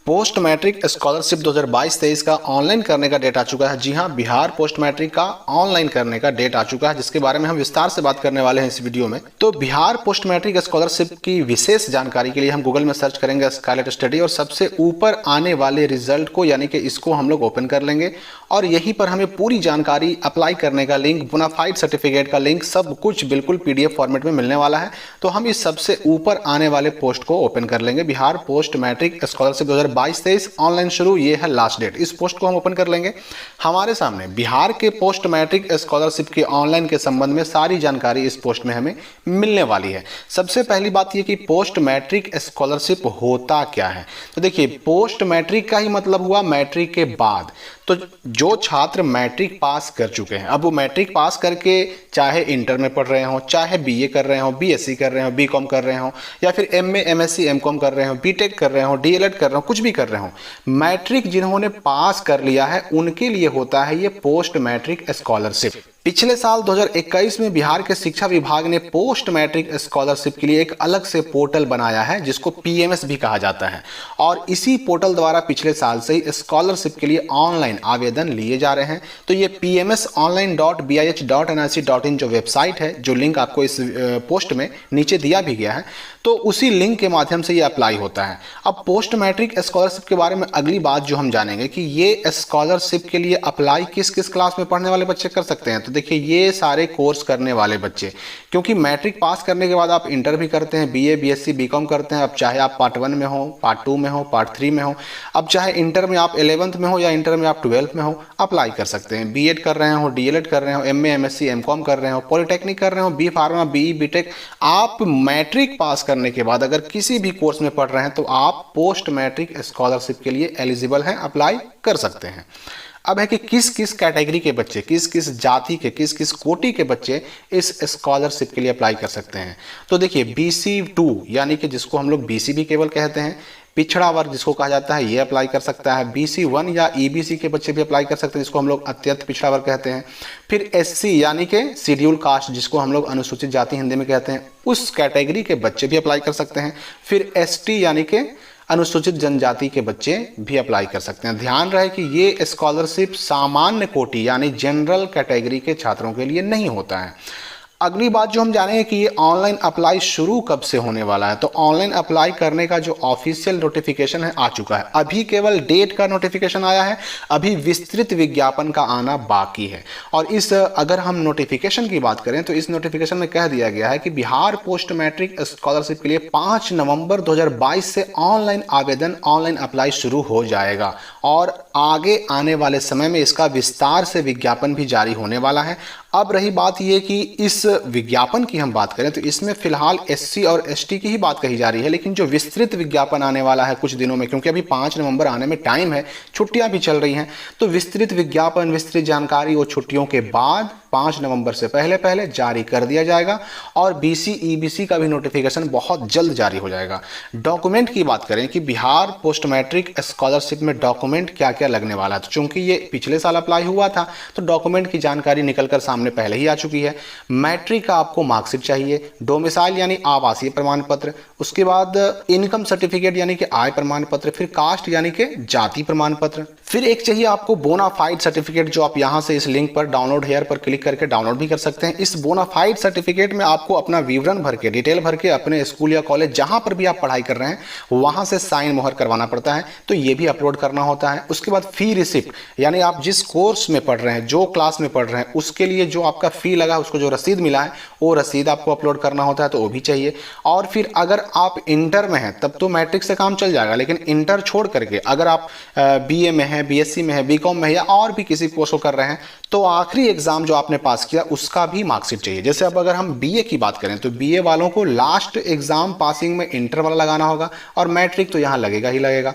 Post matric scholarship 2022-23 का online करने का डेट आ चुका है। जी हाँ, बिहार पोस्ट मैट्रिक का ऑनलाइन करने का डेट आ चुका है, जिसके बारे में हम विस्तार से बात करने वाले हैं इस वीडियो में। तो बिहार पोस्ट मैट्रिक स्कॉलरशिप की विशेष जानकारी के लिए हम गूगल में सर्च करेंगे स्कारलेट स्टडी और सबसे ऊपर आने वाले रिजल्ट को यानी कि इसको हम लोग ओपन कर लेंगे और यहीं पर हमें पूरी जानकारी, अप्लाई करने का लिंक, बोनाफाइड सर्टिफिकेट का लिंक, सब कुछ बिल्कुल पीडीएफ फॉर्मेट में मिलने वाला है। तो हम इस सबसे ऊपर आने वाले पोस्ट को ओपन कर लेंगे। Bihar post matric scholarship 2022-23 online शुरू, ये है लास्ट डेट। इस पोस्ट को हम ओपन कर लेंगे। हमारे सामने बिहार के पोस्ट मैट्रिक स्कॉलरशिप के ऑनलाइन के संबंध में सारी जानकारी इस पोस्ट में हमें मिलने वाली है। सबसे पहली बात ये कि पोस्ट मैट्रिक स्कॉलरशिप होता क्या है। तो देखिए, पोस्ट मैट्रिक का ही मतलब हुआ मैट्रिक के बाद। तो जो छात्र मैट्रिक पास कर चुके हैं, अब वो मैट्रिक पास करके चाहे इंटर में पढ़ रहे हो, चाहे बीए कर रहे हो, बीएससी कर रहे हो, बीकॉम कर रहे हो, या फिर एमए, एमएससी, एमकॉम कर रहे हो, बीटेक कर रहे हो, डीएलएड कर रहे हो, कुछ भी कर रहे हो, मैट्रिक जिन्होंने पास कर लिया है उनके लिए होता है ये पोस्ट मैट्रिक स्कॉलरशिप। पिछले साल 2021 में बिहार के शिक्षा विभाग ने पोस्ट मैट्रिक स्कॉलरशिप के लिए एक अलग से पोर्टल बनाया है जिसको पीएमएस भी कहा जाता है और इसी पोर्टल द्वारा पिछले साल से ही स्कॉलरशिप के लिए ऑनलाइन आवेदन लिए जा रहे हैं। तो ये pmsonline.bih.nic.in जो वेबसाइट है, जो लिंक आपको इस पोस्ट में नीचे दिया भी गया है, तो उसी लिंक के माध्यम से ये अप्लाई होता है। अब पोस्ट मैट्रिक स्कॉलरशिप के बारे में अगली बात जो हम जानेंगे कि ये स्कॉलरशिप के लिए अप्लाई किस किस क्लास में पढ़ने वाले बच्चे कर सकते हैं। तो देखिए, ये सारे कोर्स करने वाले बच्चे, क्योंकि मैट्रिक पास करने के बाद आप इंटर भी करते हैं, बीए, बीएससी, बीकॉम करते हैं। अब चाहे आप पार्ट 1 में हो, पार्ट 2 में हो, पार्ट 3 में हो, अब चाहे इंटर में आप 11th में हो या इंटर में आप 12th में हो, अप्लाई कर सकते हैं। बीएड कर रहे हो, डीएलएड कर रहे हो, एमए, एमएससी, एमकॉम कर रहे हो, पॉलिटेक्निक कर रहे हो, बी फार्मा, बीई, बीटेक, आप मैट्रिक पास करने के बाद अगर किसी भी कोर्स में पढ़ रहे हैं तो आप पोस्ट मैट्रिक स्कॉलरशिप के लिए एलिजिबल हैं, अप्लाई कर सकते हैं। अब है कि किस किस कैटेगरी के बच्चे, किस किस जाति के, किस किस कोटि के बच्चे इस स्कॉलरशिप के लिए अप्लाई कर सकते हैं। तो देखिए, BC2 यानी कि जिसको हम लोग BC भी केवल कहते हैं, पिछड़ा वर्ग जिसको कहा जाता है, ये अप्लाई कर सकता है। BC1 या EBC के बच्चे भी अप्लाई कर सकते हैं, जिसको हम लोग अत्यंत पिछड़ा वर्ग कहते हैं। फिर SC यानी कि शेड्यूल कास्ट, जिसको हम लोग अनुसूचित जाति हिंदी में कहते हैं, उस कैटेगरी के बच्चे भी अप्लाई कर सकते हैं। फिर ST यानी कि अनुसूचित जनजाति के बच्चे भी अप्लाई कर सकते हैं। ध्यान रहे कि ये स्कॉलरशिप सामान्य कोटि यानी जनरल कैटेगरी के छात्रों के लिए नहीं होता है। अगली बात जो हम जानेंगे कि ये ऑनलाइन अप्लाई शुरू कब से होने वाला है। तो ऑनलाइन अप्लाई करने का जो ऑफिशियल नोटिफिकेशन है आ चुका है। अभी केवल डेट का नोटिफिकेशन आया है, अभी विस्तृत विज्ञापन का आना बाकी है। और इस अगर हम नोटिफिकेशन की बात करें तो इस नोटिफिकेशन में कह दिया गया है कि बिहार पोस्ट मैट्रिक स्कॉलरशिप के लिए 5 नवंबर 2022 से ऑनलाइन आवेदन, ऑनलाइन अप्लाई शुरू हो जाएगा और आगे आने वाले समय में इसका विस्तार से विज्ञापन भी जारी होने वाला है। अब रही बात यह कि इस विज्ञापन की हम बात करें तो इसमें फिलहाल SC और ST की ही बात कही जा रही है, लेकिन जो विस्तृत विज्ञापन आने वाला है कुछ दिनों में, क्योंकि अभी 5 नवंबर आने में टाइम है, छुट्टियां भी चल रही हैं, तो विस्तृत विज्ञापन, विस्तृत जानकारी वो छुट्टियों के बाद 5 नवंबर से पहले पहले जारी कर दिया जाएगा और BC EBC का भी नोटिफिकेशन बहुत जल्द जारी हो जाएगा। डॉक्यूमेंट की बात करें कि बिहार पोस्ट मैट्रिक स्कॉलरशिप में डॉक्यूमेंट क्या क्या लगने वाला है, तो चूंकि ये पिछले साल अप्लाई हुआ था तो डॉक्यूमेंट की जानकारी निकलकर सामने पहले ही आ चुकी है। मैट्रिक का आपको मार्कशीट चाहिए, डोमिसाइल यानी आवासीय प्रमाण पत्र, उसके बाद इनकम सर्टिफिकेट यानी कि आय प्रमाण पत्र, फिर कास्ट यानी कि जाति प्रमाण पत्र, फिर एक चाहिए आपको बोनाफाइड सर्टिफिकेट, जो आप यहां से इस लिंक पर डाउनलोड हेयर पर क्लिक करके डाउनलोड भी कर सकते हैं। इस बोनाफाइड सर्टिफिकेट में आपको अपना विवरण भर के, डिटेल भर के अपने स्कूल या कॉलेज जहां पर भी आप पढ़ाई कर रहे हैं वहां से साइन मोहर करवाना पड़ता है, तो ये भी अपलोड करना होता है। उसके बाद फी रिसिप्ट यानी आप जिस कोर्स में पढ़ रहे हैं, जो क्लास में पढ़ रहे हैं, उसके लिए जो आपका फी लगा, उसको जो रसीद मिला है वो रसीद आपको अपलोड करना होता है, तो वो भी चाहिए। और फिर अगर आप इंटर में हैं तब तो मैट्रिक से काम चल जाएगा, लेकिन इंटर छोड़ करके अगर आप बीए में हैं, बीएससी में हैं, बीकॉम में है या और भी किसी कोर्स को कर रहे हैं, तो आखिरी एग्जाम जो आपने पास किया उसका भी मार्कशीट चाहिए। जैसे अब अगर हम बीए की बात करें तो बीए वालों को लास्ट एग्जाम पासिंग में इंटर वाला लगाना होगा और मैट्रिक तो यहाँ लगेगा ही लगेगा।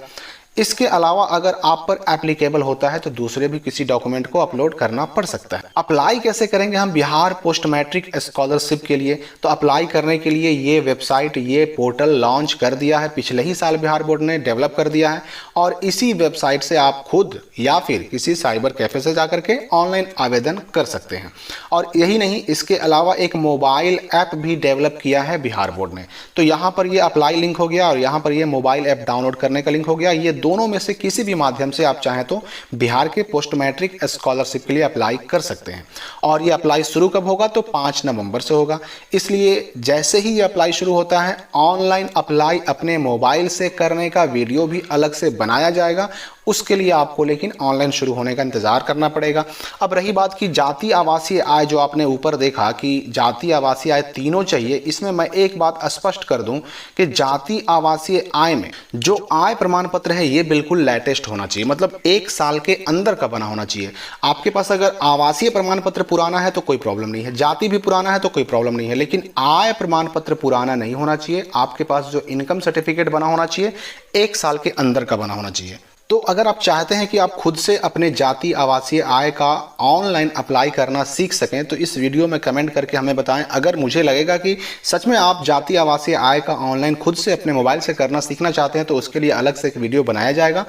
इसके अलावा अगर आप पर एप्लीकेबल होता है तो दूसरे भी किसी डॉक्यूमेंट को अपलोड करना पड़ सकता है। अप्लाई कैसे करेंगे हम बिहार पोस्ट मैट्रिक स्कॉलरशिप के लिए? तो अप्लाई करने के लिए ये वेबसाइट, ये पोर्टल लॉन्च कर दिया है, पिछले ही साल बिहार बोर्ड ने डेवलप कर दिया है और इसी वेबसाइट से आप खुद या फिर किसी साइबर कैफे से जाकर के ऑनलाइन आवेदन कर सकते हैं। और यही नहीं, इसके अलावा एक मोबाइल ऐप भी डेवलप किया है बिहार बोर्ड ने। तो यहाँ पर ये अप्लाई लिंक हो गया और यहाँ पर ये मोबाइल ऐप डाउनलोड करने का लिंक हो गया। ये दोनों में से किसी भी माध्यम से आप चाहें तो बिहार के पोस्ट मैट्रिक स्कॉलरशिप के लिए अप्लाई कर सकते हैं। और ये अप्लाई शुरू कब होगा? तो 5 नवंबर से होगा। इसलिए जैसे ही ये अप्लाई शुरू होता है, ऑनलाइन अप्लाई अपने मोबाइल से करने का वीडियो भी अलग से बनाया जाएगा। उसके लिए आपको लेकिन ऑनलाइन शुरू होने का इंतजार करना पड़ेगा। अब रही बात की जाति आवासीय आय, जो आपने ऊपर देखा कि जाति आवासीय आय तीनों चाहिए, इसमें मैं एक बात स्पष्ट कर दूं कि जाति आवासीय आय में जो आय प्रमाण पत्र है ये बिल्कुल लेटेस्ट होना चाहिए, मतलब 1 साल के अंदर का बना होना चाहिए। आपके पास अगर आवासीय प्रमाण पत्र पुराना है तो कोई प्रॉब्लम नहीं है, जाति भी पुराना है तो कोई प्रॉब्लम नहीं है, लेकिन आय प्रमाण पत्र पुराना नहीं होना चाहिए। आपके पास जो इनकम सर्टिफिकेट बना होना चाहिए 1 साल के अंदर का बना होना चाहिए। तो अगर आप चाहते हैं कि आप खुद से अपने जाति आवासीय आय का ऑनलाइन अप्लाई करना सीख सकें तो इस वीडियो में कमेंट करके हमें बताएं। अगर मुझे लगेगा कि सच में आप जाति आवासीय आय का ऑनलाइन खुद से अपने मोबाइल से करना सीखना चाहते हैं तो उसके लिए अलग से एक वीडियो बनाया जाएगा,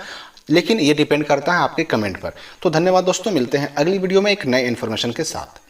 लेकिन ये डिपेंड करता है आपके कमेंट पर। तो धन्यवाद दोस्तों, मिलते हैं अगली वीडियो में एक नए इन्फॉर्मेशन के साथ।